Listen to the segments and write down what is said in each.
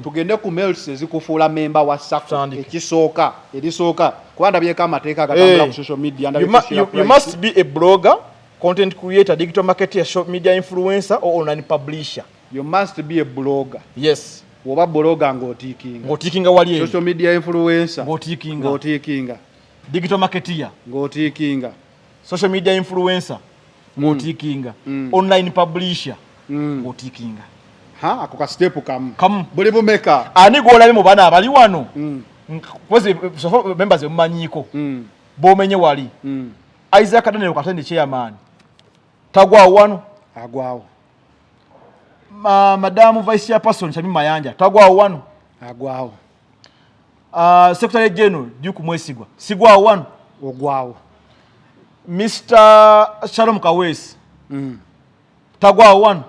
tugende ku mails ezikufuula member wa SACCO erisooka kuba ndabyeko amateeka agatambula ku social media. You must be a blogger, content creator, digital marketer, social media influencer or online publisher. You must be a blogger. Yes. Oba blogger ng'otiikinga wali social media influencer ng'otiikinga digital marketer ng'otiikinga social media influencer ng'otiikinga online publisher ng'otiikinga. Ako ka step kamu buli bumeka ani gw'olabye mu bana abali wano kwezi members mumanyiiko b'omenye wali Isaac Daniel Katende chairman tagwawo wano agwawo. Madam Vice Chairperson Chami Mayanja tagwawo wano agwawo. Secretary General Duke Mwesigwa sigwawo wano ogwawo. Mr. Shalom Kawesi tagwawo wano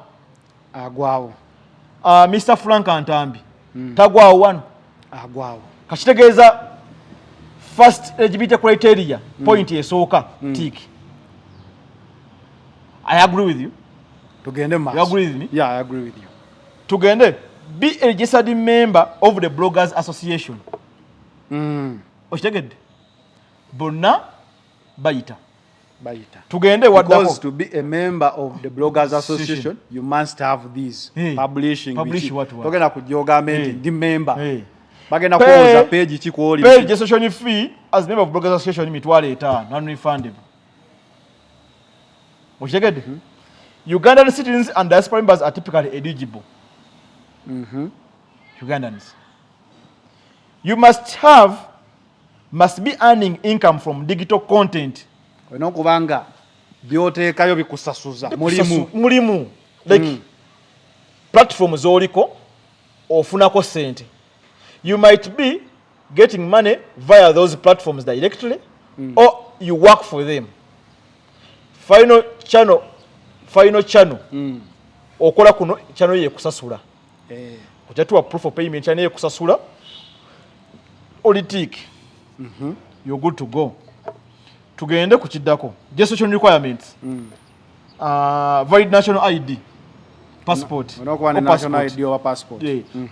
agwawo. Mr. Frank Antambi tagwawo wano agwawo. Kachitegeeza first LGBT criteria point esooka tick. I agree with you. Tugende mas. You agree with me? Yeah, I agree with you. Tugende be a registered member of the Bloggers Association. Okitegedde bonna bayita. Tugende waddako. Because to be a member of the Bloggers Association you must have these publishing what togenda kujoga ndi member bagenda kuoza page kikwoli page registration fee as member of Bloggers Association $5 non-refundable. Okitegedde Ugandan citizens and diaspora members are typically eligible. Ugandans. You must be earning income from digital content. Kubanga byoteekayo bikusasuza mulimu like platform zoliko ofunako sente. You might be getting money via those platforms directly or you work for them. Final channel okola kuno channel ye kusasula kujatuwa proof of payment channel ye kusasula olitik you're good to go. Tugende ku kiddako social requirements valid national ID passport national ID or passport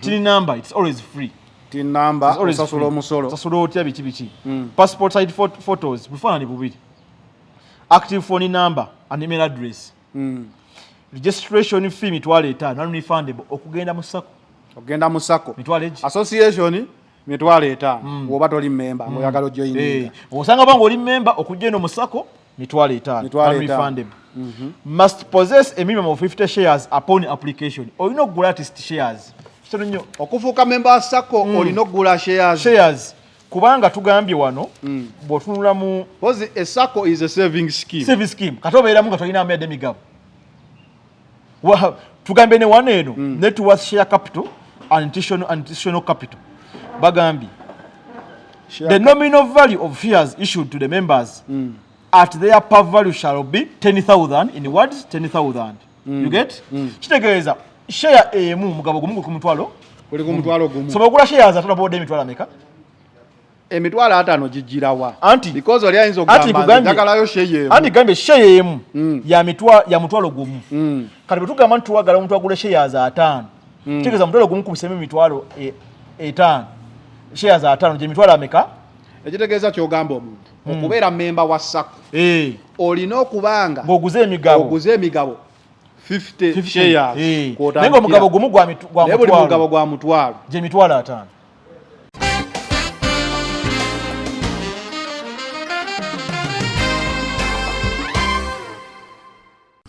tin number it's always free. Tin number osasula omusolo sasula otya biki passport size photos bifaananyi bubiri active phone number and email address. Registration fee $5 non-refundable okugenda mu SACCO association $5 oba toli member ngoyagala join osanga bango oli member okujja eno mu SACCO $5 non-refundable. Must possess a minimum of 50 shares upon application. Olina okugula artist shares kitono nnyo okufuuka member wa SACCO olina okugula shares kubanga tugambye wano bw'otunula mu because a SACCO is a saving scheme kati obeeramu nga tolina amayadde emigabo tugambye ne wano eno net worth share capital and additional capital bagambye the nominal value of shares issued to the members at their par value shall be 10,000 in words 10,000 you get kitegeeza share emu mugabo gumu ku mutwalo kuli ku mutwalo gumu so bagula shares atula bode emitwalo ameka emitwalo atano gijirawa because oli ayinza okugamba njagalayo share anti gambe share emu ya mutwalo gumu kati bwetugamba nti tuwagala omuntu agula shares atano kitegeeza mutwalo gumu kubisemu emitwalo etano shares atano gye mitwalo ameka ekitegeeza kyogamba omuntu okubeera member wa SACCO olina okubanga ng'oguze emigabo 50 shares naye ng'omugabo gumu gwa mutwalo gye mitwalo atano.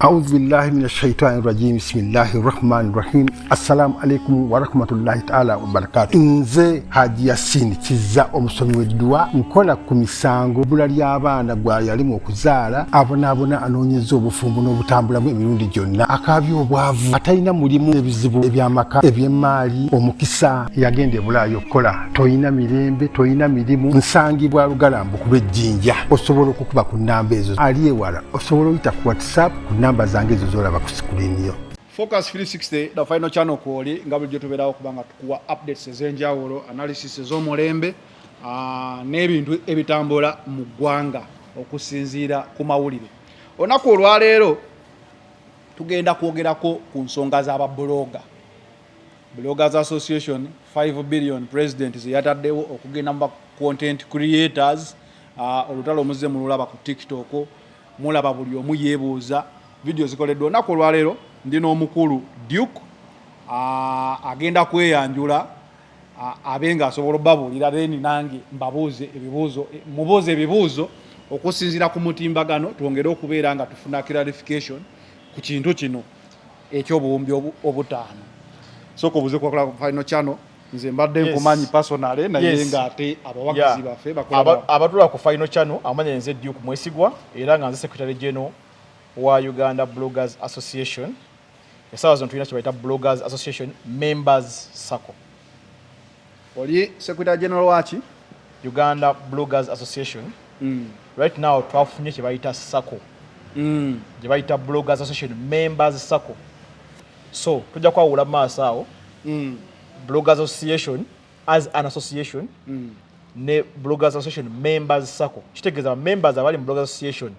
أعوذ بالله من الشيطان الرجيم بسم الله الرحمن الرحيم السلام عليكم ورحمة الله تعالى وبركاته nze Haji Yasin kiza omusomi w'eddwa nkola ku misango bula ly'abaana gwa yalimu okuzaala abonaabona anoonyeza obufumbo n'obutambulamu emirundi gyonna akaabya obwavu atalina mulimu ebizibu eby'amaka eby'emmaali omukisa yagenda ebulaayo okukola toyina mirembe toyina mirimu nsangibwa lugalambu ku lw'ejjinja osobola okukuba ku nnamba ezo ali ewala osobola oyita ku WhatsApp ku namba zange ezo zolaba ku screen yo. Focus 360 the final channel kwoli nga bulijjo tubeerawo kubanga tukuwa updates ez'enjawulo analysis ez'omulembe n'ebintu ebitambula mu ggwanga okusinziira ku mawulire. Olunaku olwaleero tugenda kwogerako ku nsonga z'ababulooga Bloggers Association 5 billion president yataddewo okugenda mu content creators olutalo muzze mululaba ku TikTok mulaba buli omu yeebuuza video zikoleddwa olunaku olwaleero ndi n'omukulu Duke agenda kweyanjula abenga asobola obbabuulira then nange mbabuuze ebibuuzo okusinziira ku mutimbagano twongere okubeera nga tufuna clarification ku kintu kino ekyobuwumbi obutaano soko buze kwa Final Channel nze mbadde nkumanyi personally naye nga ate abawagizi baffe bakola abatula ku Final Channel amanya nze Duke Mwesigwa era nga nze Secretary General wa Uganda Bloggers Association esawa zino tulina kyebayita Bloggers Association Members Circle. Oli Secretary General wachi Uganda Bloggers Association. Right now twafunye kyebayita Circle. Kyebayita Bloggers Association Members Circle. So tujja kwawula maaso awo Bloggers Association as an association ne Bloggers Association Members Circle. Kitegeeza members abali mu Bloggers Association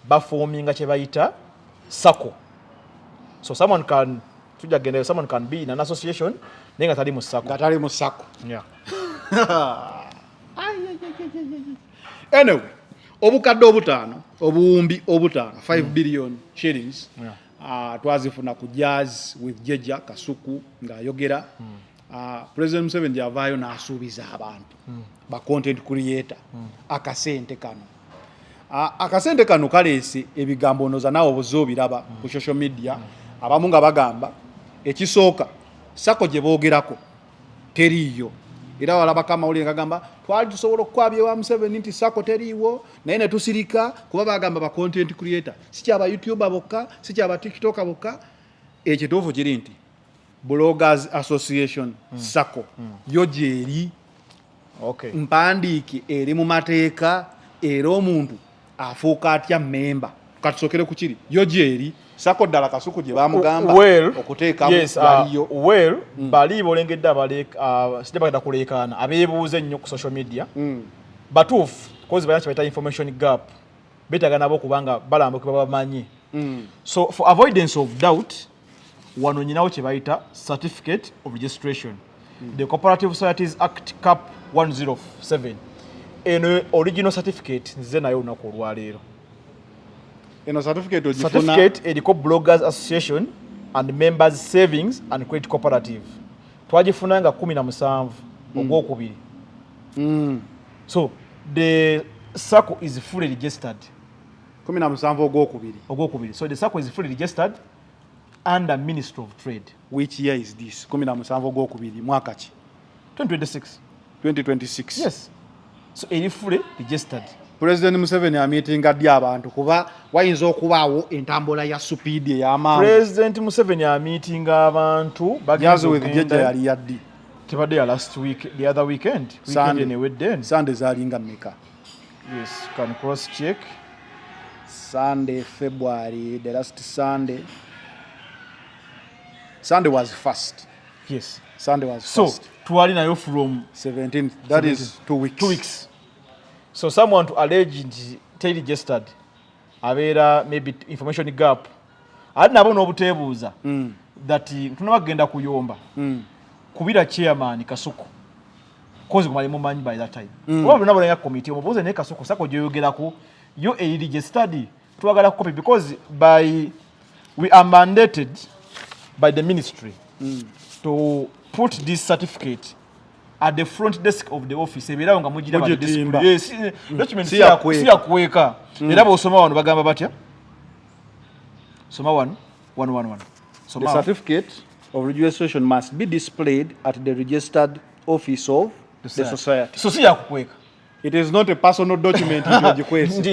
baforminga kyebayita Circle. So someone can be in an association nenga tali mu Circle. Gatali mu Circle. Yeah. Anyway, obukadde obutaano obuwumbi obutaano 5 billion shillings twazifuna ku Jazz with Jeja Kasuku ng'ayogera President Museveni yavaayo n'asuubiza abantu ba content creator akasente kano kaleese ebigambo noza naawe obuze obiraba ku social media abamu nga bagamba ekisooka Sako gye boogerako teriiyo era walabako amawulire ngagamba twali tusobola okukwabya ewa Museveni nti Sako teriiwo naye ne tusirika kuba bagamba ba content creator si kyaba YouTuber bokka si kyaba TikToker bokka ekituufu kiri nti Bloggers Association Sako yo gyeri mpandiike eri mu mateeka era omuntu afuuka atya memba katusokere ku kiri yo gyeri Sako ddala Kasuku gye bamugamba okuteekamu baliyo bali bolengedde sijja bagenda kuleekaana abeebuuze ennyo ku social media batuufu kozi balina kyebayita information gap beetaaga nabo kubanga balamba kwe babamanyi so for avoidance of doubt wano nyinawo kyebayita certificate of registration the Cooperative Societies Act Cap 107 eno original certificate nzize nayo olunaku olwaleero. Eno certificate ogifuna certificate eriko Bloggers Association and Members Savings and Credit Cooperative twagifuna nga 17 ogwokubiri. So the Circle is fully registered 17 ogwokubiri. So the Circle is fully registered under Ministry of Trade. Which year is this? 17 ogwokubiri mwaka ki? 2026. Yes. So eri fully registered. President Museveni ameetinga ddi abantu kuba wayinza okubaawo entambula ya speed ey'amaanyi. President Museveni ameetinga abantu Jazz with Jeja yali yaddi tebadde ya last week, the other weekend enewedde Sunday zaalinga mmeka? Yes, can cross check. Sunday February, the last Sunday was first. Yes, Sunday was so first. twali nayo from 17th, that 17th. Is 2 weeks. 2 weeks. So someone to allege nti teri registered abeera maybe information gap ali nabo n'obuteebuuza that tunabagenda kuyomba kubira chairman Kasuku kozi kumali mumanyi by that time oba bonna bonna ya committee omubuuze ne Kasuku Sako gyoyogerako yo eri registered twagala copy because we are mandated by the ministry to put this certificate at the front desk of the office ebirawo nga mugira ba display. Yes, document si ya kuweka era bosoma wano bagamba batya soma 111. The certificate of registration must be displayed at the registered office of the society. So si ya kuweka. It is not a personal document in your request.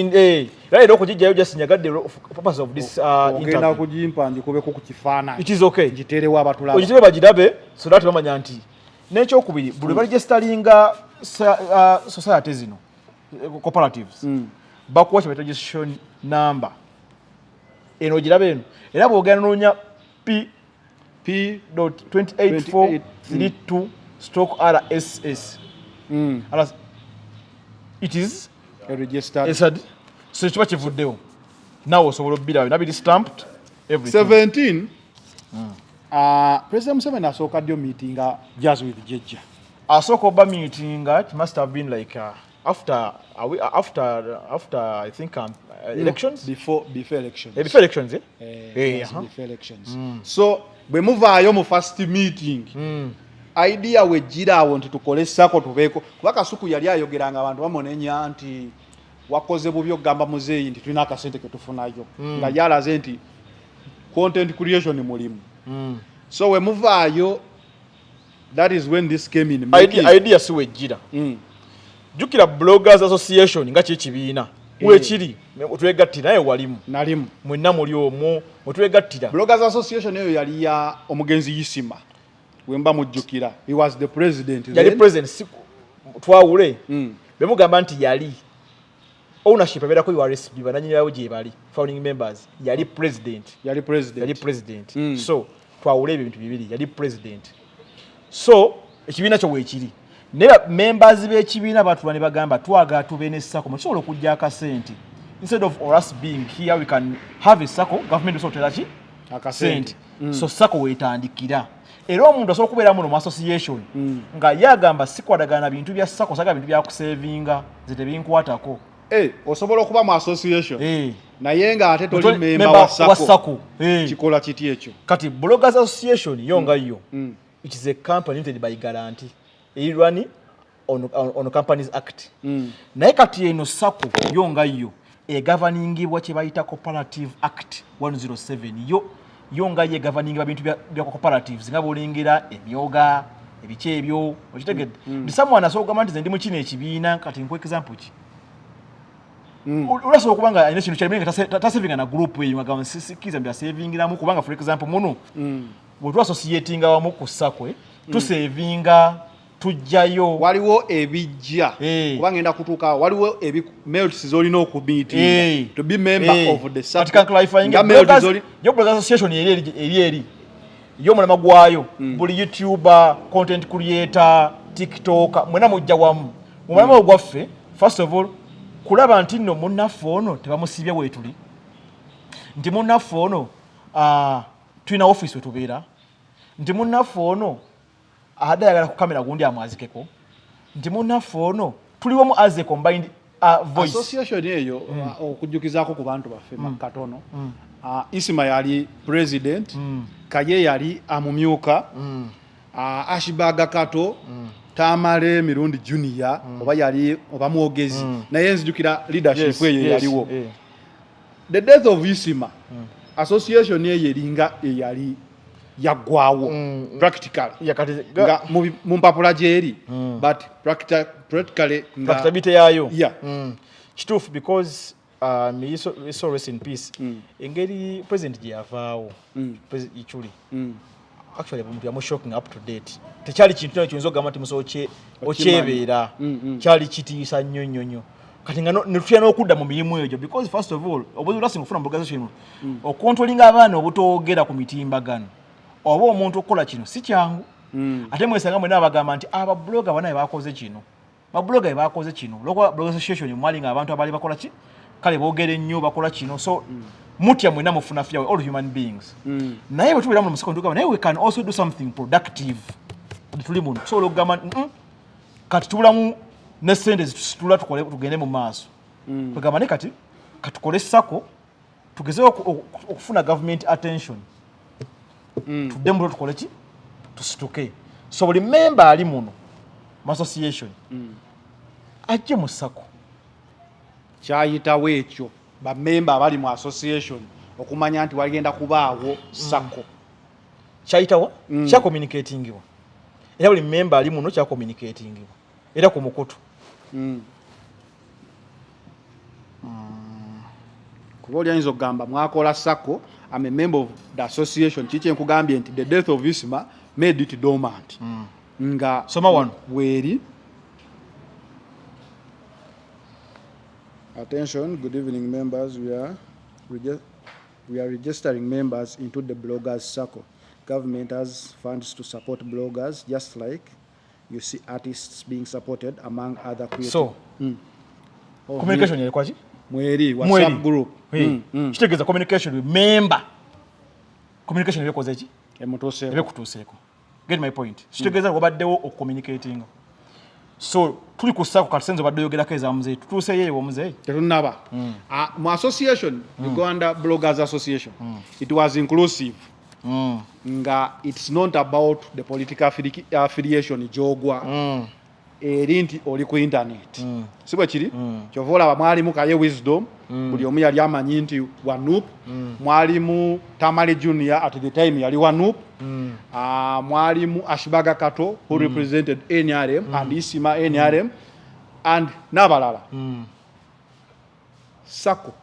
Right, okujijjayo just nyagadde purpose of this ogenda kujimpa njikubeko ku kifaananyi. It is okay. Jiterewo abatulaba. Ojiterewo bagirabe so that bamanya nti n'ekyokubiri buli baregisteringa society zino cooperatives bakuwa kyebayita registration number eno ogirabe eno era bw'ogenda n'onya P.28432/RSS it is registered. So kiba kivuddewo naawe osobola obbirawo nabiri stamped everything. 17 President Museveni asooka ddyo meeting Jazz with Jejja. Asooka oba meeting it must have been like after I think elections Before elections. before elections Before elections. So bwe muvaayo mu first meeting idea wejjira awo nti tukole sako tubeeko kuba Kasuku yali ayogeranga abantu bamunenya nti wakoze bubi okugamba muzeeyi nti tulina akasente ke tufunayo nga yalaze nti content creation mulimu. So we muvaayo, that is when this came in. Idea si wejjira. Jukira Bloggers Association nga kibiina wekiri otwegattira naye walimu nalimu mwenna muli omwo otwegattira. Bloggers Association eyo yali ya omugenzi Isima wemba mujjukira, he was the president then. Yali president twawule bemugamba nti yali ownership ebera ko URSB bananyira yawo gye bali founding members yali president so twawule ebintu bibiri yali president. So ekibiina kyo weekiri naye members b'ekibiina batula ne bagamba twagala tube ne sako musobola okujja akasente instead of us being here we can have a sako government also tell akasente so sako wetandikira era omuntu asobola okubeera muno mu association nga yagamba sikwadagana bintu bya sako saga bintu bya kusavinga zete binkwatako osobola okuba mu association naye nga ate toli member wa sako kikola kiti ekyo. Kati Bloggers Association yonga yo which is a company limited by guarantee run on Companies Act. Naye kati eno sako yonga yo governingibwa kye bayita Cooperative Act 107 yonga ye governing bintu bya cooperatives nga bolengera emyoga ebice ebyo okitegedde ndi someone asobola nti ndi mu kino ekibiina kati nkwe example ki ulasobola kubanga ine kino kyalimenga tasavinga na group eyo nga sikiza mbya savingiramu kubanga for example muno bwe tu associating awamu ku sakwe tu savinga tujjayo waliwo ebijja kubanga enda kutuuka waliwo melts zolina okubiitinga to be member of the sub Bloggers Association eri yo mulama gwayo buli YouTuber content creator TikTok mwena mujja wamu mulama gwaffe first of all kulaba nti nno munnaffe ono tebamusibye weetuli nti munnaffe ono tulina office wetubeera nti munnaffe ono adayagala ku kamera gundi amwazikeko nti munnaffe ono tuliwomu as a combined voice. Association eyo okujjukizaako ku bantu baffe makatono Isima yali president Kaye yali amumyuka Ashibaga Kato Tamale Mirundi Junior oba yali oba mwogezi naye nzijukira leadership eyo yaliwo. The death of Isima association eyo eringa eyali yagwawo practically nga mu mpapula gyeri but practically nga practicability yayo kituufu because so rest in peace engeri president gye yavaawo president Ichuli actually omuntu yamu shocking up to date tekyali kintu kyinza okugamba nti musobola okyebeera kyali kitiisa nnyo nnyo kati nga netutya n'okudda mu mirimu egyo because first of all obulasi ngufuna mu organization okontrolinga abaana obutoogera ku mitimbagano oba omuntu okukola kino si kyangu ate mwesanga mwena abagamba nti ababloga banaye bakoze kino babloga bakoze kino local Bloggers Association mwali nga abantu abali bakola ki kale boogere nnyo bakola kino so mutya mwena mufuna fya all human beings naye bwe tubeera mu musiko ndugamba naye we can also do something productive tuli muno so olugamba kati tubulamu ne sente zitula tukole tugende mu maaso tugamba ne kati katukole sako tugeze okufuna government attention tudembo tukole ki tusituke so buli member ali muno mu association ajje mu sako kyayitawo ekyo bamemba abali mu association okumanya nti waligenda kubaawo sako kyayitawo kya communicatingibwa era buli member ali muno kya communicatingibwa era ku mukutu kuba oliyinza okugamba mwakola sako I'm a member of the association kiki enkugambye nti the death of Isma made it dormant nga soma wano weeri. Attention, good evening members, we are registering members into the bloggers circle. Government has funds to support bloggers just like you see artists being supported among other creators. So communication yali kwachi mweri WhatsApp group kitegeeza communication with member communication yali koze ki emutuuseeko ebikutuuseeko. Get my point? Kitegeeza wabaddewo okucommunicating. So tuli ku sako katusenze obadde oyogerako ezamuzeeyi tutuuse yeewo omuzeeyi tetunnaba mu association Uganda Bloggers Association it was inclusive nga it's not about the political affiliation gyogwa eri nti oli ku internet si bwe kiri kyova olaba mwalimu Kaye Wisdom buli omu yali amanyi nti Wanup mwalimu Tamale Junior at the time yali Wanup mwalimu Ashibaga Kato who represented NRM and Isima NRM and n'abalala sako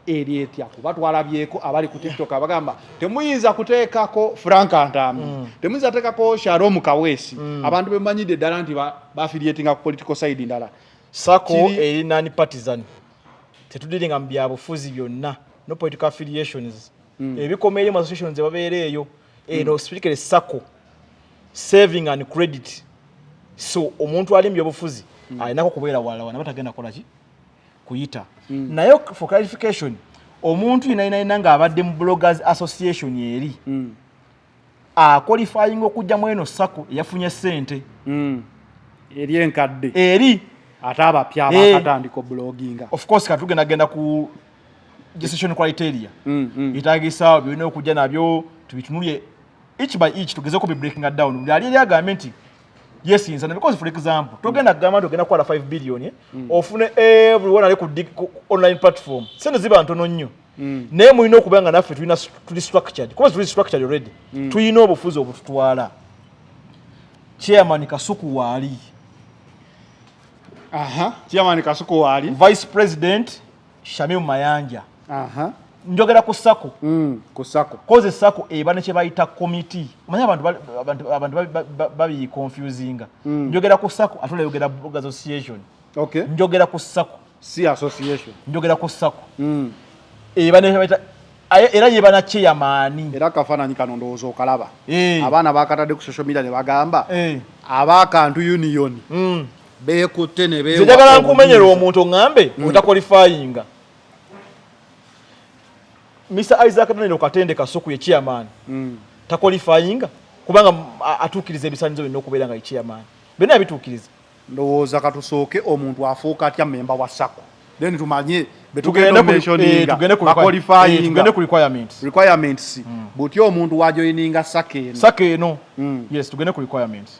eri etya kuba twalabyeko abali ku TikTok abagamba temuyinza kuteekako Frank Antambi temuyinza kuteekako Sharon Kawesi abantu bemanyidde ddala nti ba-affiliatinga ku political side ndala sako eri nani partisan tetudiringa mu byabufuzi byonna no political affiliations ebikomeere mu associations babeereeyo eno speaker sako saving and credit so omuntu ali mu byobufuzi alinako kubeera wala batagenda kola ki kuyita naye for clarification omuntu inaina nga abadde mu Bloggers Association eri qualifying okujja mu eno sako yafunye sente eri enkadde eri ate abapya abakatandika blogging of course katugenda genda ku registration criteria itagisa byonna okujja nabyo tubitunulye each by each tugeze ko be breaking down buli ali agamba nti yes insana because for example tugenda gamba tugenda kwala 5 billion ofune everyone ali ku online platform sente ziba ntono nnyo naye mulina okubanga naffe tulina tuli structured because we structured already tulina obufuzi obututwala chairman Kasuku waali chairman Kasuku waali vice president Shamim Mayanja njogera ku sako ku sako koze sako ebane kye bayita committee manya abantu babi confusing njogera ku sako atule yogera Bloggers Association okay njogera ku sako si association njogera ku sako ebane bayita era yebana chairman era kafananyi kano ndowooza okalaba abaana bakatadde ku social media ne bagamba abakantu union beekutte ne beewa njagala nkumenyera omuntu ngambe utaqualifying Mr. Isaac Naneno Katende Kasuku ye chairman taqualifying kubanga atukiriza ebisanyizo bino okubeera nga chairman bena bitukiriza ndowooza katusooke omuntu afuuka atya member wa sako then tumanye betugenda mentioning qualifying ku requirements butyo omuntu wajoininga sako eno yes tugende ku requirements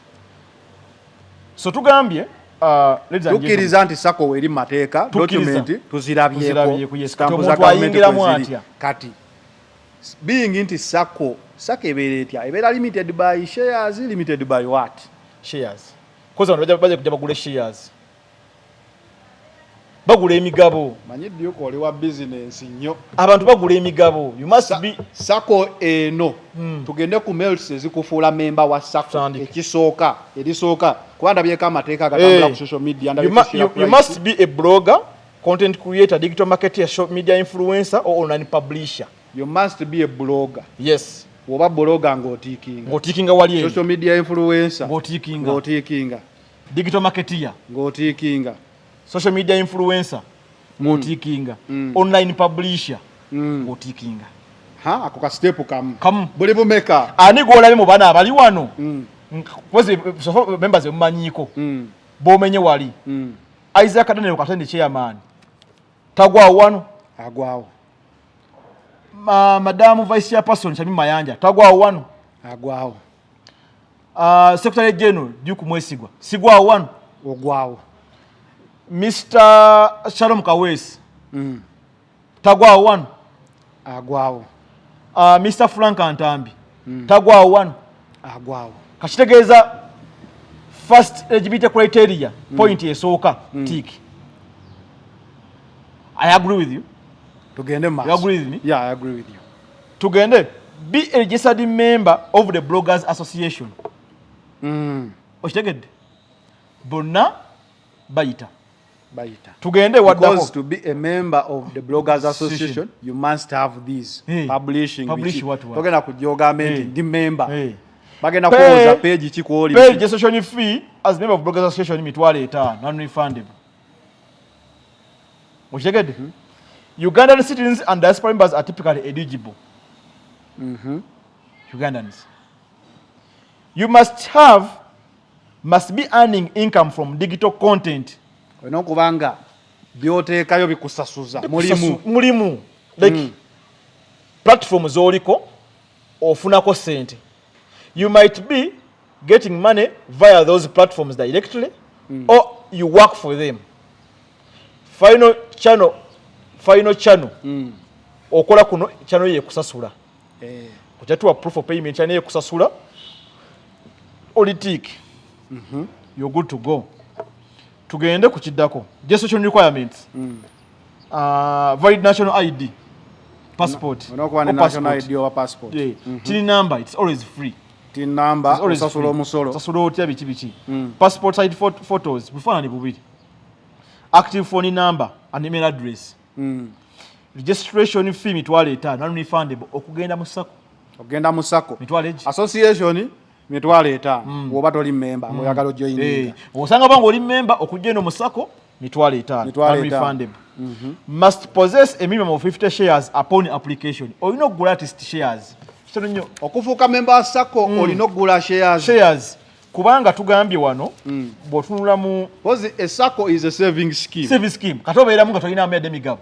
so tugambye tukiriza nti sako eri mateeka document tuzirabyeko stampu ayingiramu atya kati being nti sako ebeera etya ebeera limited by shares limited by what shares koza abantu baje kujja bagule shares bagula emigabo manyidde yuko oli wa business nnyo abantu bagula emigabo you must be sako eno tugende ku mails ezikufuula member wa sako ekisooka erisooka kubanda byeka amateeka agatambula ku social media you must be a blogger, content creator, digital marketer, social media influencer or online publisher. You must be a blogger. Yes. Oba blogger ngotikinga. Ngotikinga wali social media influencer. Ngotikinga. Digital marketer. Ngotikinga. Social media influencer. Ngotikinga. Online publisher. Ngotikinga. Ako ka step kam. Buli bumeka. Ani golabe mu bana abali wano. Kwezi members emanyiko bomenye wali Isaac Naneno Katende chairman tagwa wano agwawo madam vice chairperson Shamim Mayanja tagwa wano agwawo secretary general Duke Mwesigwa sigwa wano ogwawo Mr. Sharon Kawesi tagwa wano agwawo Mr. Frank Antambi tagwa wano agwawo kashitegeeza first eligibility criteria point esooka tick. I agree with you. Tugende mas. You agree with me? Yeah, I agree with you. Tugende be a registered member of the Bloggers Association. Oshitegedde bonna bayita. Tugende waddako. Because to be a member of the Bloggers Association you must have these publishing what togenda kujjoga ndi member bagenda kuoza page chikuoli page registration fee as member of Bloggers Association mitwale 5 non-refundable. Oshitegedde Ugandan citizens and diaspora members are typically eligible. Ugandans. You must be earning income from digital content. olina okubanga byoteekayo bikusasuza mulimu like platform zoliko ofunako sente. You might be getting money via those platforms directly or you work for them. Final channel okola kuno channel ye kusasula kuchatuwa proof of payment channel ye kusasula olitik you're good to go. Tugende kuchiddako just social requirements valid national ID passport national ID or passport tin number it's always free. Tin number osasula omusolo osasula otya biki passport size photos bufaananyi bubiri active phone number and email address registration fee mitwalo 5 non-refundable okugenda mu sako mitwalo association mitwalo 5 woba toli member ngoyagala joininga osanga banga oli member okujja eno mu sako mitwalo 5 non-refundable. Must possess a minimum of 50 shares upon application. Olina okugula artist shares kitono nnyo okufuuka member wa sako olina okugula shares kubanga tugambye wano bw'otunula mu because a sako is a saving scheme kati obeeramu nga tolina amedde emigabo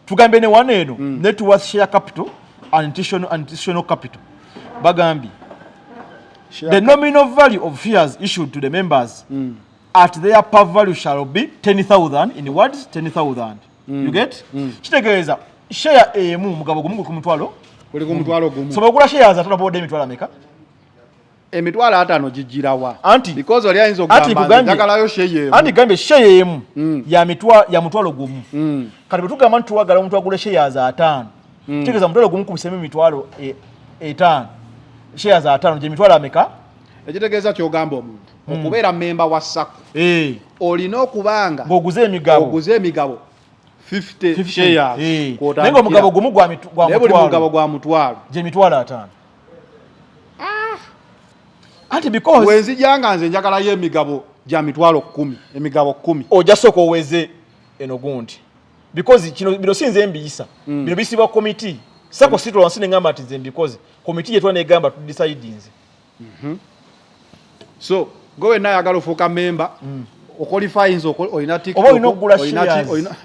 tugambe ne wano eno net worth share capital and additional capital bagambye the nominal value of shares issued to the members at their par value shall be 10,000 in words 10,000 you get kitegeeza share emu mugabo gumu ku mutwalo gumu so bagula shares atano bode emitwalo ameka emitwalo 5 gijirawa because oli ayinza okugamba njagalayo share emu anti gambe share emu ya mutwalo gumu kati betugamba nti tuwagala omuntu agule shares 5 kitegeeza mutwalo gumu kubisemu emitwalo 5 shares 5 je mitwalo ameka ekitegeeza kyogamba omuntu okubeera member wa sako olina okubanga ng'oguze emigabo 50 shares naye ng'omugabo gumu gwa mutwalo gye mitwalo 5 anti because wenzijanga nze njagalayo emigabo gya mitwalo 10 emigabo 10 ojja sooka oweze eno gundi because bino sinze mbiyisa bino bisibwa committee sako sito wansi nengamba ati nze because committee yetu negamba tu decide nze so gowe naye agala ofuuka member oqualifying olina TikTok olina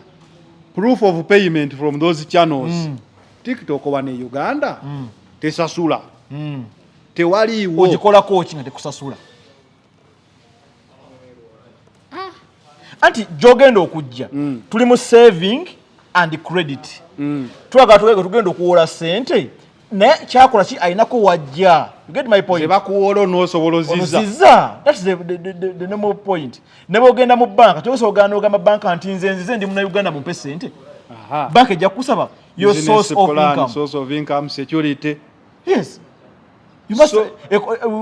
proof of payment from those channels TikTok wane Uganda tesasula tewaliwo ogikolako ki nga tekusasula anti jogenda okujja tuli mu saving and credit twagala tugenda okuwola sente naye kyakola ki ayinako wajja. You get my point? Sebakuwola n'osobolozizza. That's the normal point. Nebo ogenda mu banka toyinza ogamba banka nti nze ndi muna Uganda mumpe sente. Banka ejja kusaba your source of income security. Yes. You must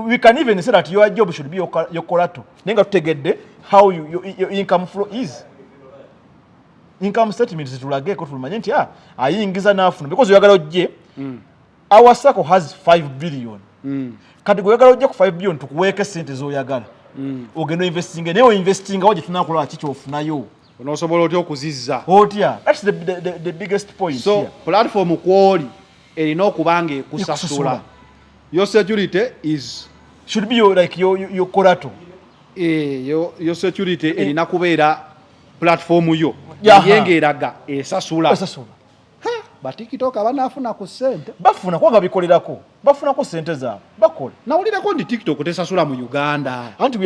we can even say that your job should be your collateral. Nenga tutegedde how your income flow is. Income statement zitulage ko tulumanye nti ayingiza nafuna because oyagala ojje our sako has 5 billion. Kati oyagala ojje ku 5 billion tukuweeke sente zoyagala. Ogendo investing nayo investing waje tunakola kicho ofunayo. Onosobola otyo okuzizza. Otya. That's the biggest point so, here. So platform kwoli erina okubanga ekusasula. Your security should be your collateral. Your security erina kubeera platform yo yengeraga esasula. But TikTok abanafuna ku sente. Bafuna kwanga bikolerako. Bafuna ko sente za. Bakola. Nawulirako ndi TikTok tesasula mu Uganda. Anti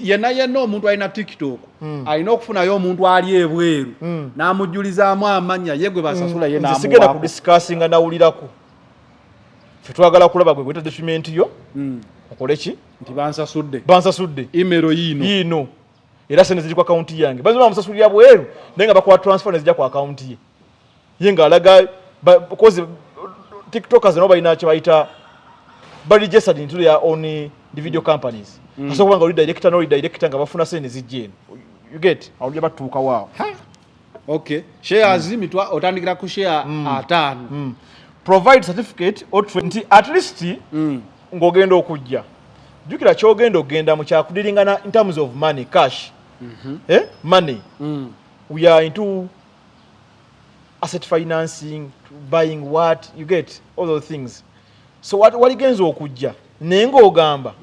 yenna omuntu alina TikTok. Alina okufunayo omuntu ali ebweru. N'amujulizaamu amanya yegwe basasula ye n'amuwa. Sigenda ku discussinga nawulirako. Fetwagala kulaba gwe document yo. Okole ki? Nti bansasudde. Email yino. Era sente ziri ku account yange. Bazima bamusasulira bweru nenga bakwa transfer nezija ku account ye. Yenga alaga because TikTokers no balina kye bayita registered into their own video companies. So kubanga oli director nga bafuna sente zijje. You get? Awulya batuuka wao. Okay. Shares mitwa otandikira ku share 5. Provide certificate or 20 at least ngogenda okujja. Jukira kyogenda ogenda mu kyakudiringana in terms of money, cash. Money. We are into asset financing, buying what, you get all those things. So waligenza okujja naye ng'ogamba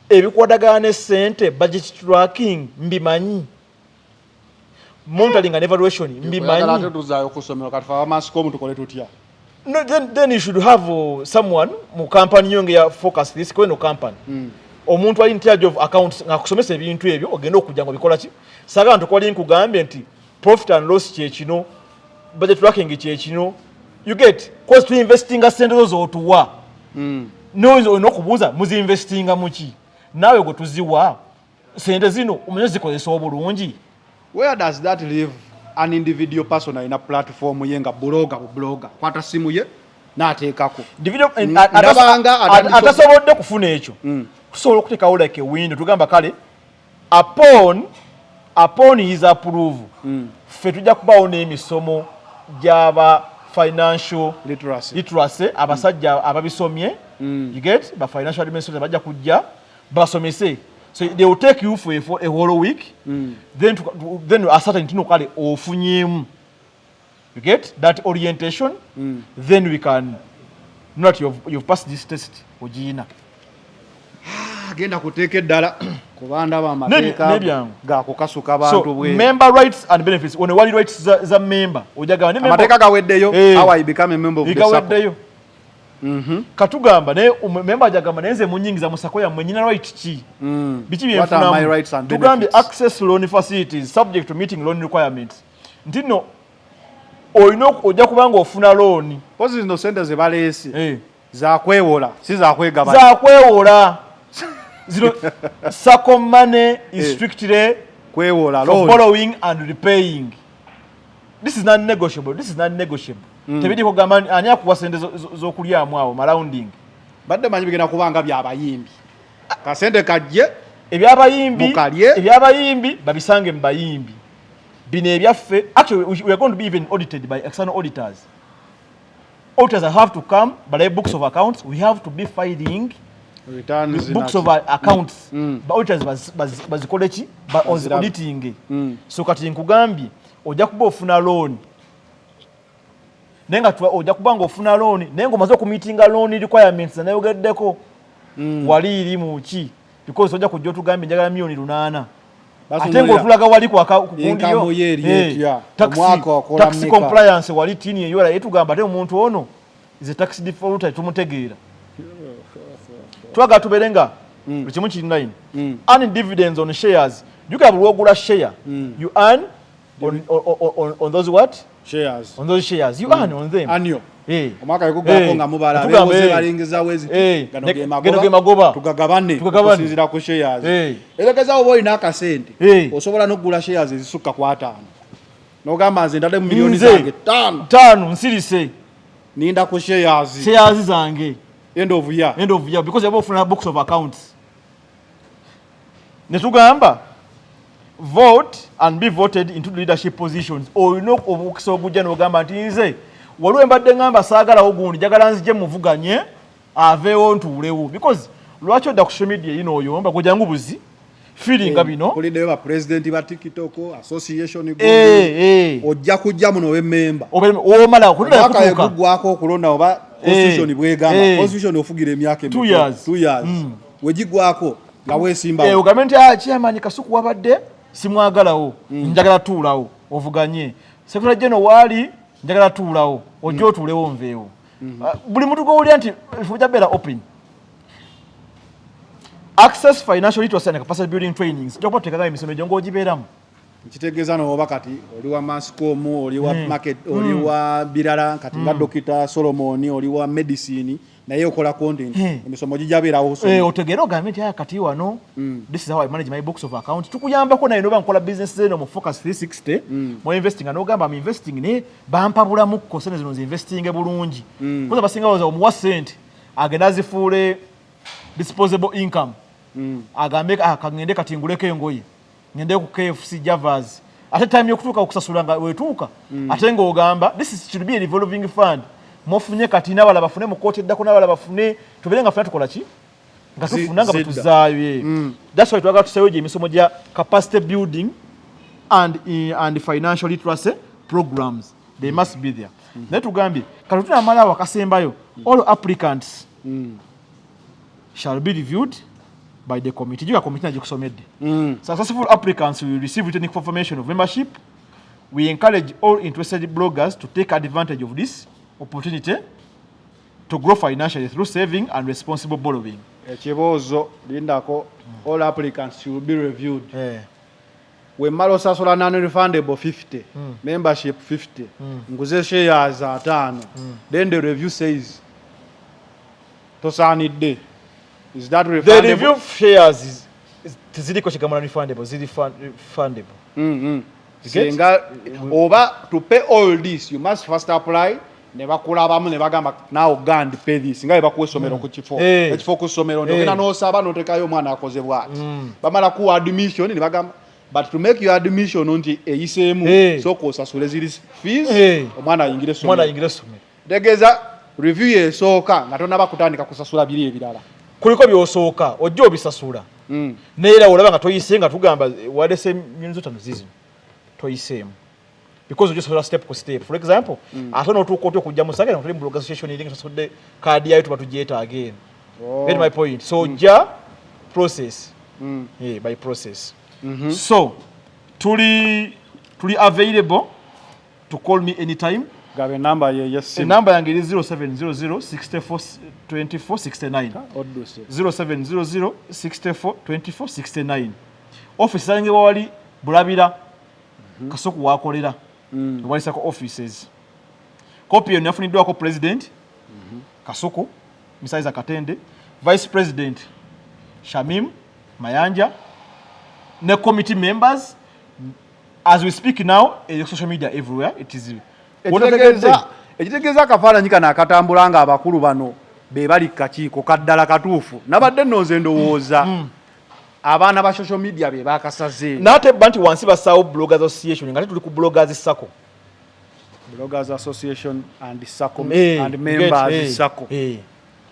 ebikwadagana n'essente budget tracking mbimanyi, monitoring and evaluation mbimanyi. No, then you should have someone mu company yonge ya focus this kweno company. Omuntu ali in charge of accounts ngakusomesa ebintu ebyo ogenda okujja ngo bikola ki. Saga nto kwali nkugambye nti profit and loss kye kino, budget tracking kye kino. You get cause to investing a sente zo otuwa. No kubuuza muzi investinga muki. Nawe go tuziwa sente zino omenye zikozesa obulungi. Where does that leave an individual person in a platform yenga blogger kwata simu ye nateekako individual atasobodde kufuna ekyo kusobola okuteekawo like a window tugamba kale upon his approval ffe tujja kubaawo n'emisomo gy'aba financial literacy abasajja ababisomye you get ba financial administrators bajja kujja basomese. So they will take you for a whole week. Then a certain thing kale ofunyemu. You get that orientation. Then we can not you've passed this test ojina. Agenda kuteeka eddala kubanda bamateeka ga kukasuka abantu bwe. So member rights and benefits when wali rights za member ojaga ne member amateeka gaweddeyo how I become a member of the SACCO. Katugamba ne member ajagamba nenze munyingiza musako ya mwenyina right ki biki byefuna tugambe access loan facilities subject to meeting loan requirements ntino oyino ojja kubanga ofuna loan pozi zino sente ze balesi za kwewola si za kwegaba za kwewola zero SACCO money is strictly kwewola loan borrowing and repaying. This is non negotiable. Tebidi kugamba ani akuwa sente z'okulyamu awo marounding. Badde manyi bigenda kubanga byabayimbi. Kasente kajje ebyabayimbi babisange mu bayimbi. Bino ebyaffe actually we are going to be even audited by external auditors. Auditors have to come by books of accounts. We have to be filing returns books of accounts. But auditors bazikolechi ba auditing. So kati nkugambye ojja kuba ofuna loan. Nenga ojja kubanga ofuna loan nenga omaze okumeetinga loan requirements nayogeddeko wali iri mu ki because ojja kujja otugambye njagala milioni 800 ate ng'otulaga wali kukundiyo tax compliance wali tini eyola yetugamba ate omuntu ono is a tax defaulter tumutegeera twaga tuberenga kimu kirina ino earn dividends on shares jukira buli ogula share you earn on those what shares on those shares you earn on them annual omwaka yekugako nga mubala bewoze balingiza wezi gano magoba tugagabane kusinzira ku shares elekeza obo ina akasente osobola n'okugula shares ezisukka ku 5 n'ogamba nze ndadde mu milioni zange 5 nsirise ninda ku shares zange end of year because yabo ofuna books of accounts netugamba vote and be voted into leadership positions olina obukisa ogujja n'ogamba nti nze waliwo embadde ngamba saagalawo gundi njagala nzije muvuganye aveewo ntuulewo because lwaki odda ku social media yino oyomba gojangu buzi feelinga bino kuliddeyo ba president ba TikTok association ojja kujja muno w'emmemba omala kutuuka yegugwako okulonda oba constitution bwegamba constitution ofugira emyaka 2 years wegigwako nga weesimba ogambe nti chairman Kasuku wabadde simwagalawo njagala tuulawo ovuganye secretary general wali njagala tuulawo ojja otuulewo nveewo buli muntu gw'owulira nti ifujja beera open access financial literacy and capacity building trainings jja kuba tuteekaga emisomo egyo ng'ogibeeramu nkitegeeza n'oba kati oli wa Mascom oli wa market oli wa birala kati nga Dr. Solomon oli wa medicine naye okola content emisomo gijabeerawo otegeera ogambe nti kati wano this is how I manage my books of account tukuyambako naye noba nkola business zeno mu focus 360 mu investing n'ogamba am investing ne bampabulamuko sente zino zinvesting bulungi kuza basinga waza omuwa sente agenda azifuule disposable income agambe akagende kati nguleko engoye ngende ku KFC Javas ate time yokutuuka okusasula nga wetuuka ate ng'ogamba this should be a revolving fund mofunye kati n'abala bafune mu kooti eddako n'abala bafune tubere nga funa tukola ki nga tufuna nga batuzaayo that's why twagala tuseeyo gye emisomo gya capacity building and financial literacy programs they must be there. Naye tugambye kati tunamalawo akasembayo all applicants shall be reviewed by the committee. Juga committee nagikusomedde. Successful applicants will receive written confirmation of membership. We encourage all interested bloggers to take advantage of this opportunity to grow financially through saving and responsible borrowing. Ekibuuzo lindako all applicants will be reviewed. We mmala osasula non-refundable 50, membership 50, nguze shares 5, then the review says tosaanidde. Is that refundable? The review of shares is tiziriko kigambo refundable, ziri fundable. Senga oba to pay all this you must first apply ne bakulabamu ne bagamba now go and pay this nga bakuwe somero ku kifo ekifo ku somero ndogena no saba no tekayo mwana akoze bwati bamala ku admission ne bagamba but to make your admission onti eyisemu so ko sasule ziri fees omwana ayingire somero tegeza review yesoka nga tonna bakutandika kusasula biri ebirala kuliko byosooka ojjo obisasula neera olaba nga toyise nga tugamba wadese nyinzo tano zizi toyiseemu because ojja sola step ku step. For example, ate n'otuuka otya okujja mu Sanganya n'otuli mu blog association eringa tosodde kaadi yayo tuba tugyeta again. Get my point? So ojja process by process. So tuli available to call me anytime. Gabe number ye yes. Number yange iri 0700 64 24 69. 0700 64 24 69. Office zange wali bulabira Kasuku wakolera walisako offices. Copy yo nafuniddwako president Kasuku Misaiza Katende, vice president Shamim Mayanja, ne committee members. As we speak now, social media everywhere. It is ekitegeeza akafaananyi kana akatambulanga abakulu bano be bali kakiiko kaddala katuufu nabadde nnoze ndowooza abaana ba social media be bakasaze nate banti wansi basawo bloggers association ngati tuli ku bloggers sako bloggers association and sako and members sako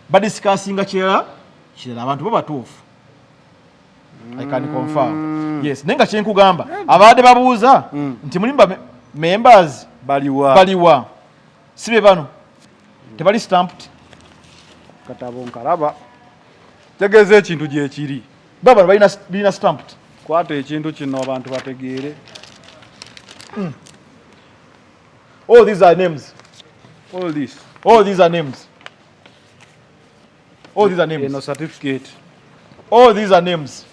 badiscussinga kirala abantu bo batuufu I can confirm yes nenga kyenkugamba abadde babuuza nti mulimba members baliwa sibe bano tebali stamped katabo nkalaba tegeeze ekintu gye kiri baba balina stamped kwata ekintu kino abantu bategeere all these are names all these are names no certificate all these are names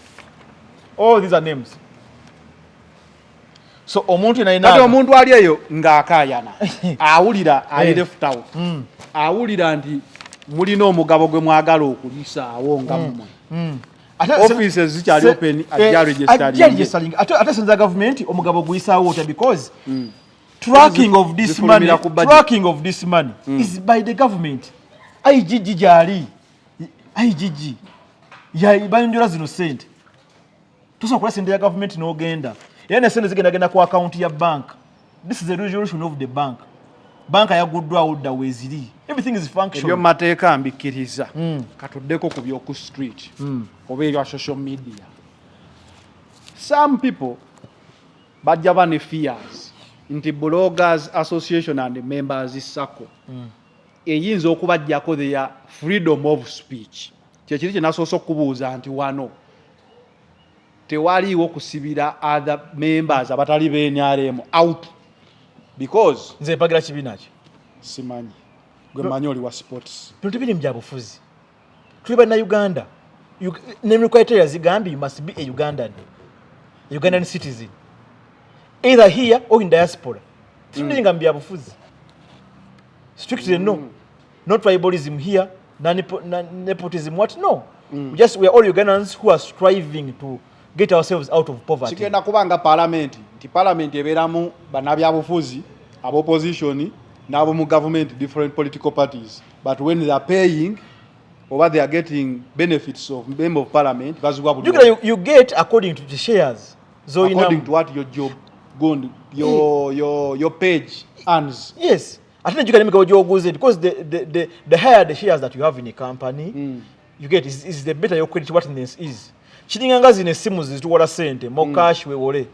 so omuntu ate omuntu ali eyo ng'akaayana awulira ali left out awulira nti mulina omugabo gwe mwagala okulisaawo nga mmwe offices zikyali open ajja registering ate senza government omugabo guyisaawo otya because tracking of this money is by the government. IGG jali IGG ya banjola zino sente tusobola kula sente ya government n'ogenda yana sente zigenda ku account ya bank. This is the resolution of the bank yaguddwa odda weziri. Everything is functional. Ebyo mateeka mbikiriza katuddeko ku byoku street oba ebya social media. Some people bajja bane fears nti bloggers association and members sako eyinza okubajjako their freedom of speech. Kyekiri kye nasoose okubuuza nti wano tewaliwo kusibira other members abatali b'NRM out because nze mpagira kibiina ki simanyi gwe manyi oli wa sports bintu biri mubyabufuzi tuli bana Uganda name criteria zigambye you must be a Ugandan citizen either here or in diaspora. Tulinga mbyabufuzi strictly no tribalism here nepotism what no we are all Ugandans who are striving to get ourselves out of poverty. Kigenda kubanga parliament nti parliament eberamu bannabyabufuzi abo opposition n'abo mu government different political parties but when they are paying or they are getting benefits of member of parliament you get according to the shares according to what your job going your page earns. Yes, I think you can make a job because the higher the shares that you have in a company you get is the better your credit worthiness is. Chiringa zine simu zituwala sente mo cash we wole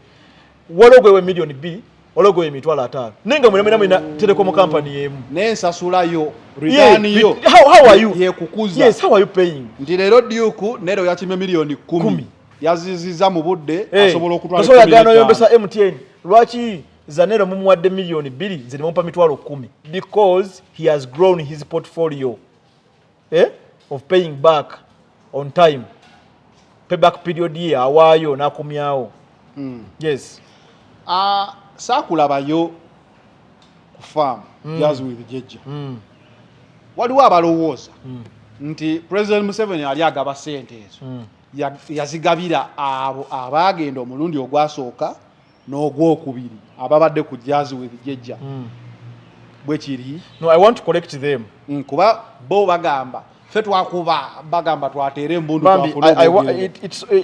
wolo gwe million B ologo emitwala 5 nenga mwina telecom company emu n'ensasulayo return yo how are you yekukuza yes how are you paying nti leero Duke nero yakimye milioni 10 yaziziza mu budde asobola okutwala so yagano yombesa MTN lwaki Zanero mumuwadde milioni 2 nze mumpa mitwalo 10 because he has grown his portfolio of paying back on time payback period ye awaayo nakumyawo yes saakulabayo ku farm Jazz with Jejja waliwo abalowooza nti President Museveni ali agaba ssente ezo yazigabira abo abaagenda omulundi ogwasooka n'ogwokubiri ababadde ku Jazz with Jejja bwe kiri. No, I want to correct them kuba bo bagamba fe twakuba bagamba twateere embundu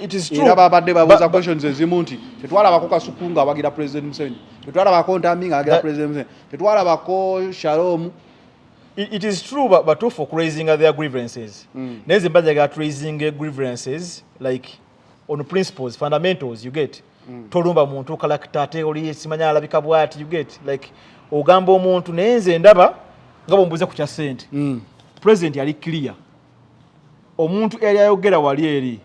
it is true era babadde babuuza questions ezimu nti tetwalabako Kasuku nga awagira President Museveni, tetwalabako Ntambi nga awagira President Museveni, tetwalabako Shalom. It is true, but for raising their grievances. There's a bad raising grievances like on principles, fundamentals. You get. Tolumba muntu kalaktate oli simanya alabika bwati. You get like ogamba omuntu nenze ndaba ngabo mbuze ku kya sente. President yali clear. Omuntu eri ayogera wali eri.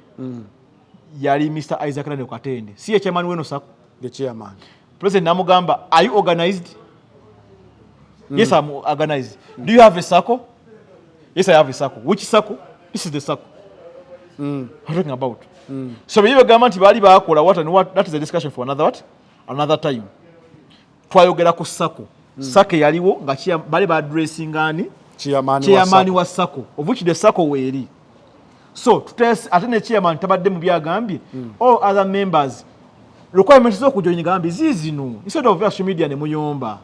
Yali Mr. Isaac Nane Katende. Si chairman weno sako. The chairman. President namugamba, are you organized? Yes, I'm organized. Do you have a circle? Yes, I have a circle. Which circle? This is the circle. I'm talking about. So we have government bali bakola what and what, that is a discussion for another time. Twayogera ku circle. Circle yaliwo nga bali ba addressing ani? Chairman wa circle. Of which the circle weri. So to test atene chairman tabadde mu byagambye all other members requirements zo kujoin gambi zizino instead of social media ne muyomba.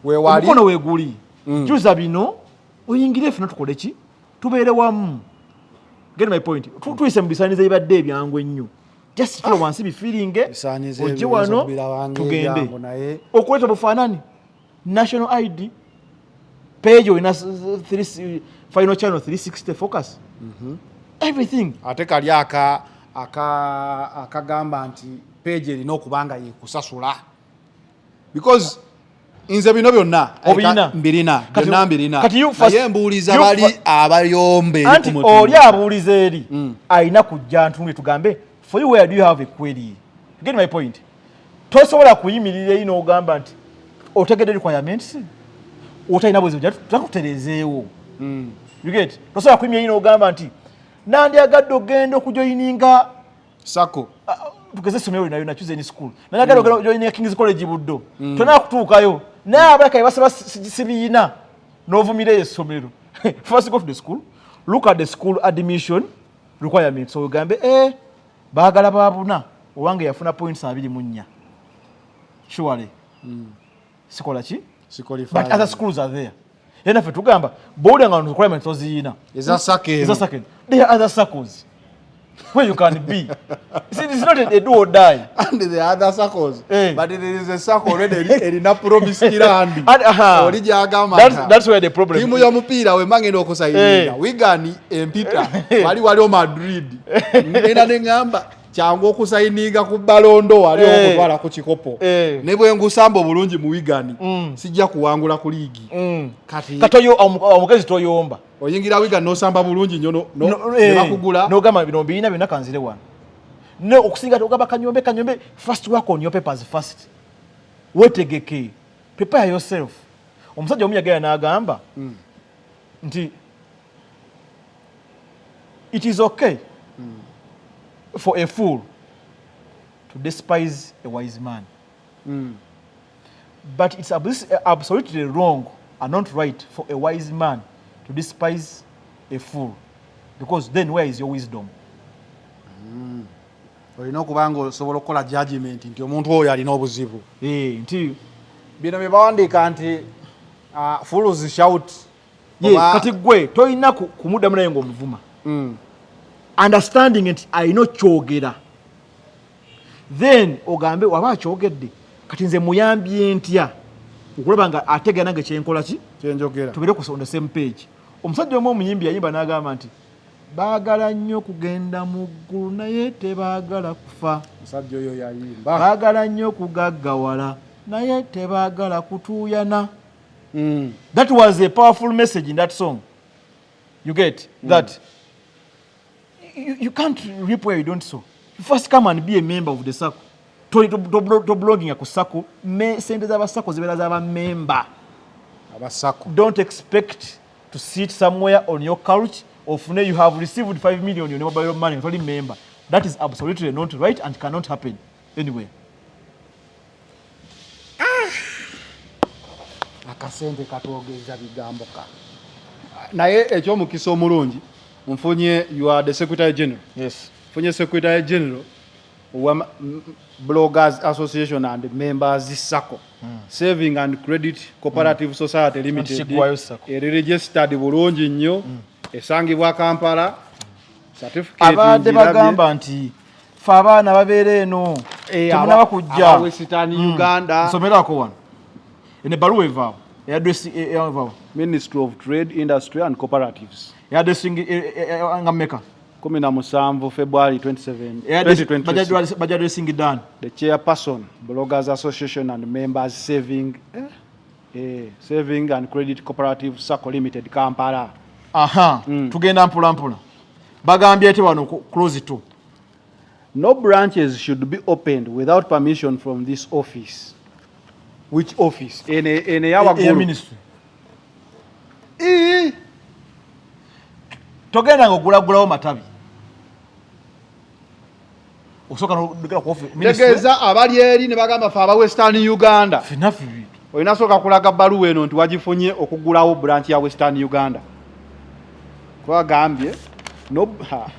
We wali kono weguli juza bino oyingire funa tukole ki tubeere wamu. Get my point. Tuyise mu bisanize ibadde ebyangwe nnyo just feel wansi bi feeling oje wano tugende okuleta bufanani national ID page ina final channel 360 focus everything ate kali akagamba nti page erina okubanga yekusasula because inze bino byonna mbirina naye mbuuliza bali abayombe anti oli abuuliza eri ayina kujja ntunge tugambe for you where do you have a query. Get my point. Tosobola kuyimirira ino ogamba nti otegedde requirements otayina bwezi tutakuterezeewo. You get? Tosobola kuyimirira ino ogamba nti nandi agadde ogenda okujoyininga sako tugeze somero nayo nachuze ni school nandi agadde okujoyininga King's College Buddo tona kutuukayo n'abaka basaba sibiina n'ovumira essomero. First go to the school, look at the school admission requirements. So ugambe baagala babuna owange yafuna points 24 surely sikola ki but other schools are there. Yena fe tugamba boarding and requirements ozina is a second there are other circles where you can be. See, it's not a do or die. And the other circles, but there is a circle already in a promise kirandi. That's where the problem is. Timu ya mpira we mangendo okusayinga. Wigani empita. Wali Madrid. Nena ngamba changu okusayininga ku balondo wali okutwala ku kikopo. Ne bwe ngusambo bulungi mu wigani. Sijja kuwangula ku ligi. Katoyo omugezi toyomba. Oyingira wiga no samba bulungi nyo ne bakugula no gama bino bina bina kanzire wana no okusinga togaba kanyombe first work on your papers first wetegeke prepare yourself. Omusajja omuyagala n'agamba nti it is okay for a fool to despise a wise man but it's absolutely wrong and not right for a wise man to despise a fool, because then where is your wisdom? Olina okubanga osobola okukola judgment nti omuntu oyo alina obuzibu. Nti bino bye bawandiika nti fools shout. Kati gwe toyina kumuddamu naye ng'omuvuma. Understanding nti alina kyogera. Then ogambe waba akyogedde kati nze muyambye ntya okulaba nga ategera nange kyenkola ki kyenjogera tubere ku on the same page. Omusajja omu omuyimbi yayimba n'agamba nti baagala nnyo kugenda mu ggulu naye tebaagala kufa. Musajja oyo yayimba. Baagala nnyo kugaggawala naye tebaagala kutuuyana. That was a powerful message in that song. You get that? You can't reap where you don't sow. You first come and be a member of the circle. To blogging ku circle, sente z'aba circle zibeera z'aba member. Abasako. Don't expect to sit somewhere on your couch of you have received 5 million on your mobile money, only member. That is absolutely not right and cannot happen anyway. Akasente katwogeza bigambo ka. Naye ekyomukisa omulungi nfunye you are the Secretary General. Yes. Nfunye Secretary General wa Bloggers Association and Members SACCO. Saving and Credit Cooperative Society Limited. Registered bulungi nnyo. Esangibwa Kampala. Certificate. Abadde bagamba nti fe abaana babeera eno temunaba kujja Western Uganda. Nsomerako wano. Ebbaluwa evaawo. Address evaawo. Ministry of Trade, Industry and Cooperatives. Addressing nga mmeka? 17 February 2020. Budget addressing done. The chairperson, Bloggers Association and Members Saving and Credit Cooperative SACCO Limited, Kampala. Aha. Tugenda mpula mpula. Bagambye ate wano close to. No branches should be opened without permission from this office. Which office? In our ministry. Togenda ng'ogulagulawo matabi. Osoka n'odugera ku office. Tegeza abali eri ne bagamba fa aba Western Uganda. Finafu bibi. Olina soka kulaga baluwa eno nti wagifunye okugulawo branch ya Western Uganda. Kwa gambye no